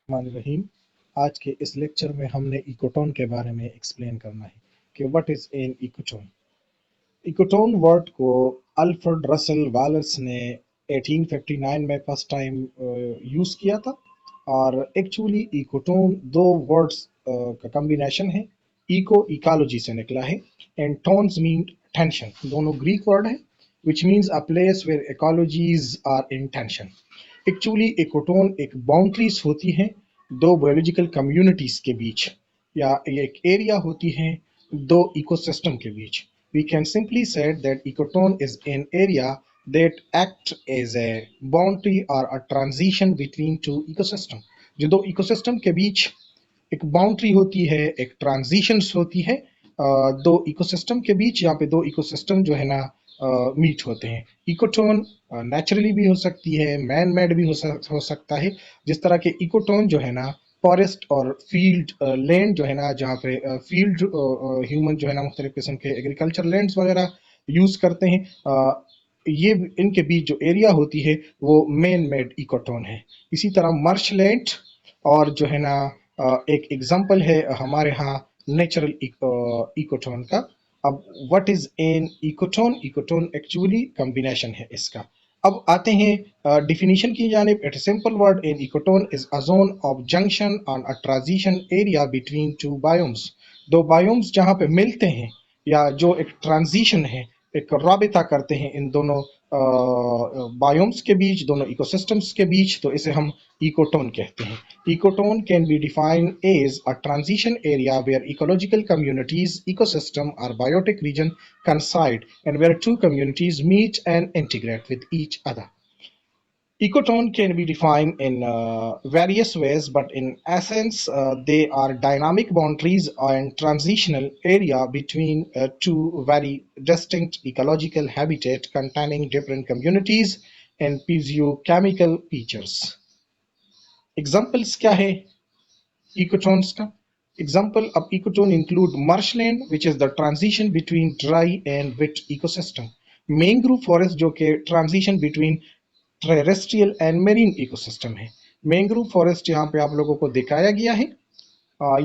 रहीम। आज के इस लेक्चर में हमने इकोटोन के बारे में एक्सप्लेन करना है कि what is an ecotone. Ecotone word को अल्फ्रेड रसल वालेस ने 1859 में फर्स्ट टाइम यूज किया था। और एक्चुअली इकोटोन दो वर्ड्स का कॉम्बिनेशन है। इको इकोलॉजी से निकला है एंड टोन्स मीन टेंशन, दोनों ग्रीक वर्ड है which means a place where ecologies are in tension. Actually ecotone एक बाउंड्रीज होती हैं दो बायोलॉजिकल कम्युनिटीज के बीच, या एक एरिया होती है दो इकोसिस्टम के बीच। We can simply say that ecotone is an area that act as a boundary or a transition between two ecosystem। जो दो इकोसिस्टम के बीच एक बाउंड्री होती है, एक ट्रांजिशंस होती है दो इकोसिस्टम के बीच। यहाँ पे दो इकोसिस्टम जो है ना मीट होते हैं। इकोटोन नेचुरली भी हो सकती है, मैन मेड भी हो सकता है। जिस तरह के इकोटोन जो है ना फॉरेस्ट और फील्ड लैंड जो है ना, जहाँ पे फील्ड ह्यूमन जो है ना मुख्तलिफ किस्म के एग्रीकल्चर लैंड्स वगैरह यूज करते हैं, ये इनके बीच जो एरिया होती है वो मैन मेड इकोटोन है। इसी तरह मर्श लैंड और जो है ना एक एग्जांपल है हमारे यहाँ नेचुरल इकोटोन का। अब what is an ecotone? Ecotone actually combination है इसका। अब आते हैं डिफिनीशन की जानिब। It simple word, an ecotone is a zone of junction on a transition area between two biomes. दो बायोम्स जहाँ पे मिलते हैं या जो एक ट्रांजिशन है, एक राबिता करते हैं इन दोनों बायोम्स के बीच, दोनों इकोसिस्टम्स के बीच, तो इसे हम इकोटोन कहते हैं। Ecotone can be defined as a transition area where ecological communities, ecosystem or biotic region coincide and where two communities meet and integrate with each other. Ecotone can be defined in various ways, but in essence, they are dynamic boundaries and transitional area between two very distinct ecological habitat containing different communities and physiochemical features. Examples क्या है ecotones का? Example of ecotone include marshland, which is the transition between dry and wet ecosystem. Mangrove forest जो कि transition between terrestrial and marine ecosystem है। Mangrove forest यहाँ पे आप लोगों को दिखाया गया है।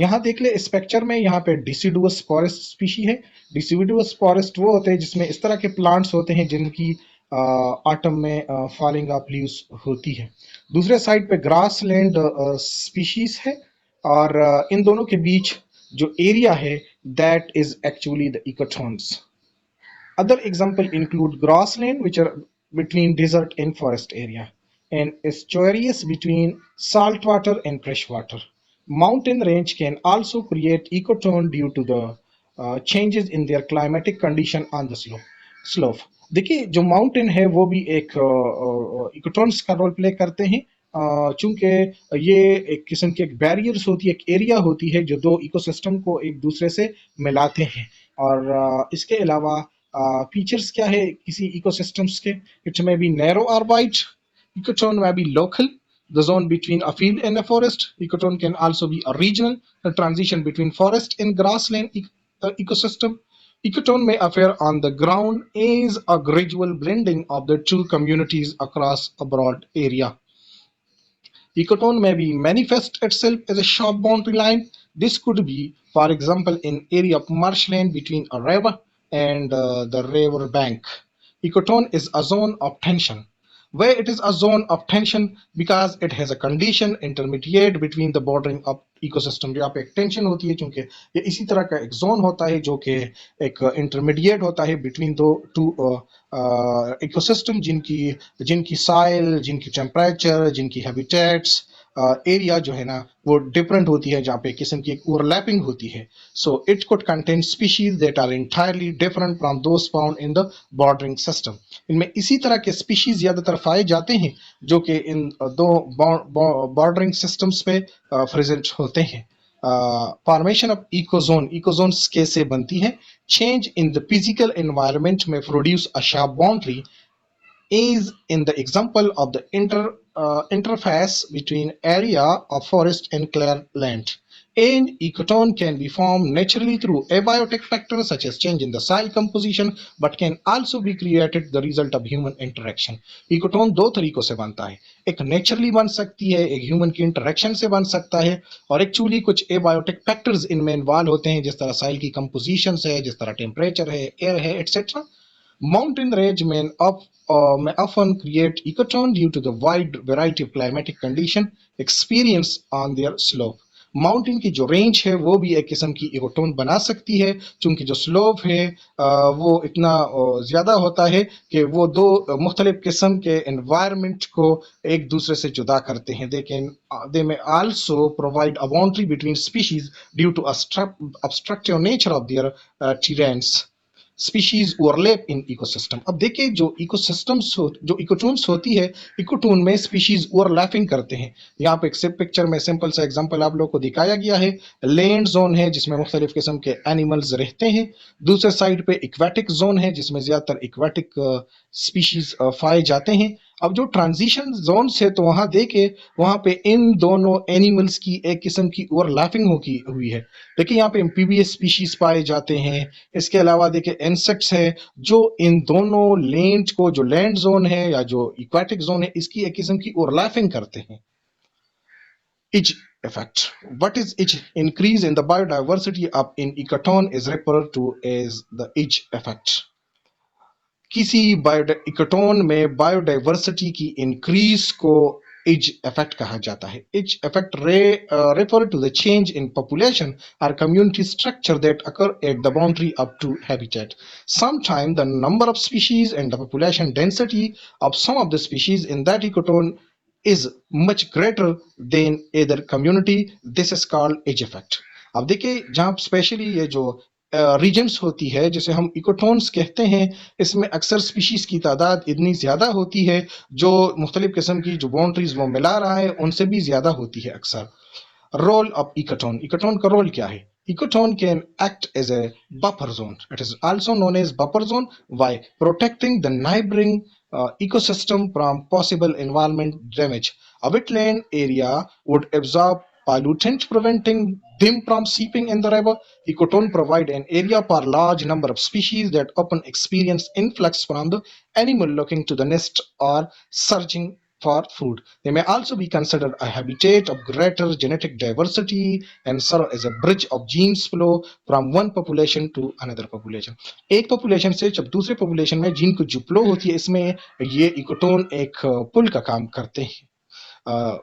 यहाँ देख ले इस पिक्चर में, यहाँ पे डिसिडुअस फॉरेस्ट स्पीशी है। डिसिडुअस फॉरेस्ट वो होते हैं जिसमें इस तरह के प्लांट्स होते हैं जिनकी ऑटम में फॉलिंग ऑफ लीव्स होती है। दूसरे साइड पे ग्रास लैंड स्पीशीज है और इन दोनों के बीच जो एरिया है that is actually the ecotones. Other examples include grassland, which are between desert and forest area, and estuaries between saltwater and freshwater. Mountain range can also create ecotone due to the changes in their climatic condition on the slope. देखिए जो mountain है वो भी एक इकोटोन्स का role play करते हैं, चूंकि ये एक किस्म की एक बैरियर्स होती है, एक एरिया होती है जो दो इकोसिस्टम को एक दूसरे से मिलाते हैं। और इसके अलावा फीचर्स क्या है किसी इकोसिस्टम्स के? इट मे बी नैरो और wide, ecotone may be local, the zone between a field and a forest. Ecotone can also be a regional, the transition between forest and grassland ecosystem. Ecotone may appear on the ground as a gradual blending of the two communities across a broad area. Ecotone may be manifest itself as a sharp boundary line. This could be, for example, in area of marshland between a river and the river bank. Ecotone is a zone of tension. Where it is a zone of tension because it has a condition intermediate between the bordering of ecosystem। यहाँ पे एक tension होती है क्योंकि ये इसी तरह का एक जोन होता है जो कि एक इंटरमीडिएट होता है बिटवीन दो टू इकोसिस्टम जिनकी जिनकी साइल, जिनकी टेम्परेचर, जिनकी हैबिटेट्स एरिया जो है ना वो डिफरेंट होती है, जहाँ पे किस्म की एक ओवरलैपिंग होती है। So it could contain species that are entirely different from those found in the bordering system. इनमें इसी तरह के स्पीशीज ज्यादातर पाए जाते हैं जो कि इन दो बॉर्डरिंग सिस्टम्स पे प्रेजेंट होते हैं। फॉर्मेशन ऑफ इकोजोन, इकोजोन्स कैसे बनती है? Change in the physical environment में produce a sharp boundary is in the example of the interface between area of forest and clear land. An ecotone can be formed naturally through abiotic factors such as change in the soil composition, but can also be created the result of human interaction. Ecotone दो तरीकों से बनता है, एक naturally बन सकती है, एक ह्यूमन की इंटरेक्शन से बन सकता है, और एक्चुअली कुछ एबायोटिक फैक्टर्स इनमें इन्वॉल्व होते हैं, जिस तरह साइल की कंपोजिशन है, जिस तरह टेम्परेचर है, एयर है, etcetera. Mountain range may often create ecotone due to the wide variety of climatic condition experienced on their slope. Mountain की जो रेंज है वो भी एक किस्म की इकोटोन बना सकती है, क्योंकि जो स्लोप है वो इतना ज्यादा होता है कि वो दो मुख्तलिफ किस्म के एनवायरनमेंट को एक दूसरे से जुदा करते हैं. They may also provide a boundary between species due to obstructive nature of their terrains. Species overlap in ecosystem. अब देखिए जो इकोसिस्टम्स जो इकोटोन्स होती है, इकोटोन में स्पीशीज ओवरलैपिंग करते हैं. यहाँ पे एक पिक्चर में सिंपल सा एग्जांपल आप लोग को दिखाया गया है. लैंड जोन है जिसमें मुख्तलिफ किस्म के एनिमल्स रहते हैं. दूसरे साइड पे इक्वेटिक जोन है जिसमें ज्यादातर इक्वेटिक स्पीशीज पाए जाते हैं. अब जो ट्रांजिशन जोन है तो वहां देखे वहां पे इन दोनों एनिमल्स की एक किस्म की ओवरलैपिंग हुई है. देखिए यहाँ पे एम्फीबियस स्पीशीज पाए जाते हैं. इसके अलावा देखिए इंसेक्ट्स है जो इन दोनों लैंड को, जो लैंड जोन है या जो इक्वेटिक जोन है, इसकी एक किस्म की ओवरलैपिंग करते हैं. Edge effect. What is edge? Increase in the biodiversity of in ecotone is referred to as the edge effect. किसी इकोटोन में बायोडाइवर्सिटी की इंक्रीज को एज इफेक्ट कहा जाता है. Edge effect refer to the change in population or community structure that occur at the boundary of two habitat. Sometimes the number of species and the population density of some of the species in that ecotone is much greater than either community. This is called edge effect. अब देखिए जहां specially ये जो regions होती है जिसे हम इकोटोन्स कहते हैं, इसमें अक्सर स्पीशीज की तादाद इतनी ज्यादा होती है जो मुख्तलिफ किस्म की जो बाउंड्रीज वो मिला रहा है उनसे भी ज्यादा होती है अक्सर. Role of ecotone. इकोटोन का रोल क्या है? Ecotone can act as a buffer zone. It is also known as buffer zone by protecting the neighboring ecosystem from possible environment damage. A wetland area would absorb pollutant, preventing them from seeping in the river. Ecotone provide an area for large number of species that often experience influx from the animal looking to the nest or searching for food. They may also be considered a habitat of greater genetic diversity and serve as a bridge of genes flow from one population to another population. एक population से जब दूसरे population में gene को जो flow होती है, इसमें ये इकोटोन एक पुल का काम करते हैं.